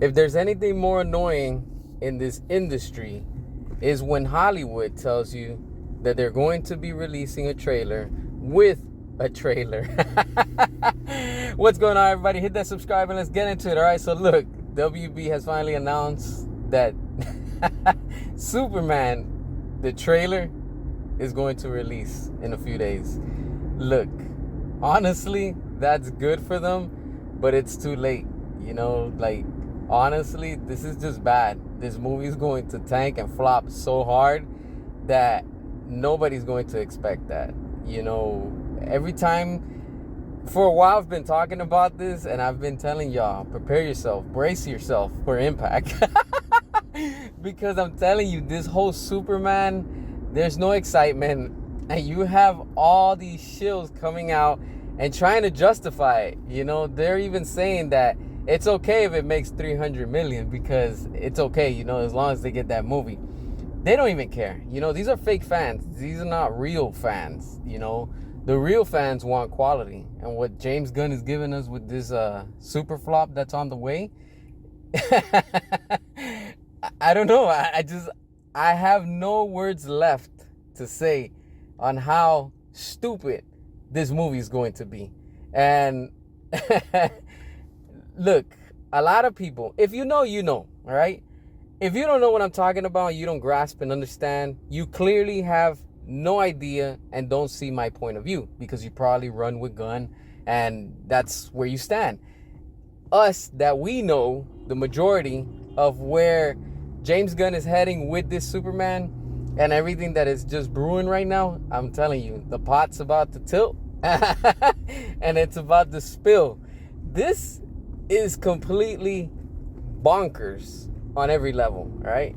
If there's anything more annoying in this industry, is when Hollywood tells you that they're going to be releasing a trailer with a trailer. What's going on, everybody? Hit that subscribe and let's get into it. All right, so look, WB has finally announced that Superman, the trailer, is going to release in a few days. Look, honestly, that's good for them, but it's too late. You know, like, honestly, this is just bad. This movie is going to tank and flop so hard that nobody's going to expect that. You know, every time, for a while I've been talking about this and I've been telling y'all, prepare yourself, brace yourself for impact. Because I'm telling you, this whole Superman, there's no excitement, and you have all these shills coming out and trying to justify it. You know, they're even saying that it's okay if it makes 300 million because it's okay, you know, as long as they get that movie. They don't even care. You know, these are fake fans. These are not real fans. You know, the real fans want quality. And what James Gunn is giving us with this super flop that's on the way, I don't know. I have no words left to say on how stupid this movie is going to be. And look, a lot of people, if you know, you know, all right? If you don't know what I'm talking about, you don't grasp and understand, you clearly have no idea and don't see my point of view because you probably run with Gunn and that's where you stand. Us, that we know the majority of where James Gunn is heading with this Superman and everything that is just brewing right now, I'm telling you, the pot's about to tilt and it's about to spill. This is completely bonkers on every level, right?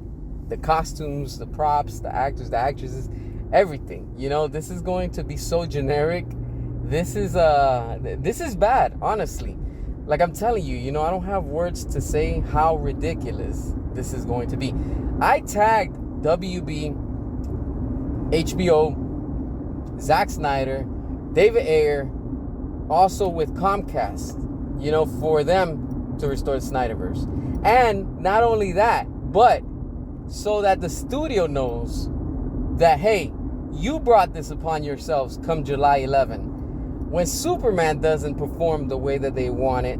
The costumes, the props, the actors, the actresses, everything. You know, this is going to be so generic. This is bad, honestly. Like I'm telling you, you know, I don't have words to say how ridiculous this is going to be. I tagged WB, HBO, Zack Snyder, David Ayer, also with Comcast, you know, for them to restore the Snyderverse. And not only that, but so that the studio knows that, hey, you brought this upon yourselves come July 11. When Superman doesn't perform the way that they want it,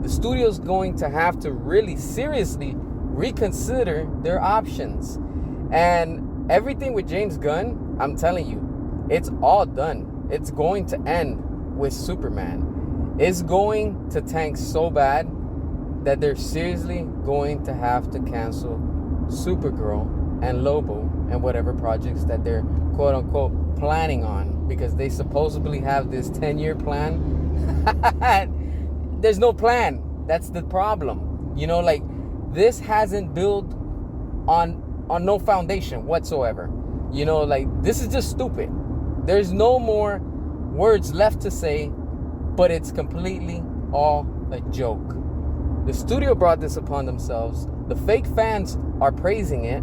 the studio's going to have to really seriously reconsider their options. And everything with James Gunn, I'm telling you, it's all done. It's going to end with Superman. It's going to tank so bad that they're seriously going to have to cancel Supergirl and Lobo and whatever projects that they're quote unquote planning on, because they supposedly have this 10-year plan. There's no plan. That's the problem. You know, like, this hasn't built on no foundation whatsoever. You know, like, this is just stupid. There's no more words left to say, but it's completely all a joke. The studio brought this upon themselves. The fake fans are praising it,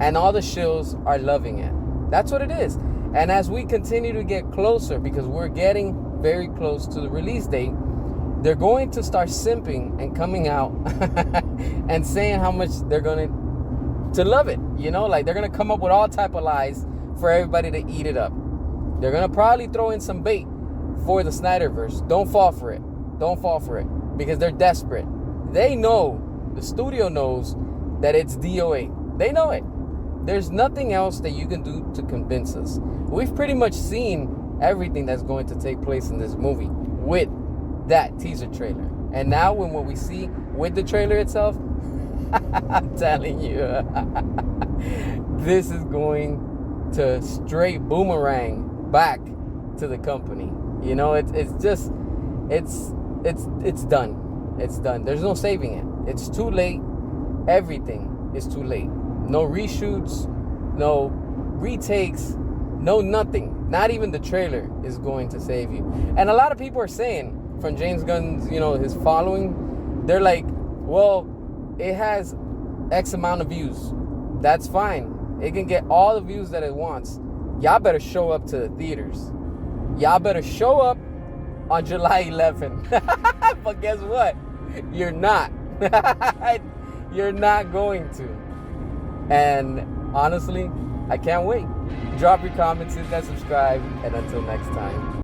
and all the shills are loving it. That's what it is. And as we continue to get closer, because we're getting very close to the release date, they're going to start simping and coming out and saying how much they're going to love it. You know, like, they're going to come up with all type of lies for everybody to eat it up. They're going to probably throw in some bait for the Snyderverse. Don't fall for it. Don't fall for it, because they're desperate. They know, the studio knows that it's DOA. They know it. There's nothing else that you can do to convince us. We've pretty much seen everything that's going to take place in this movie with that teaser trailer. And now when what we see with the trailer itself, I'm telling you, this is going to straight boomerang back to the company. You know, it's done. It's done. There's no saving it. It's too late. Everything is too late. No reshoots, no retakes, no nothing. Not even the trailer is going to save you. And a lot of people are saying, from James Gunn's, you know, his following, they're like, well, it has X amount of views. That's fine. It can get all the views that it wants. Y'all better show up to the theaters. Y'all better show up on July 11th. But guess what? You're not. You're not going to. And honestly, I can't wait. Drop your comments, hit that subscribe, and until next time.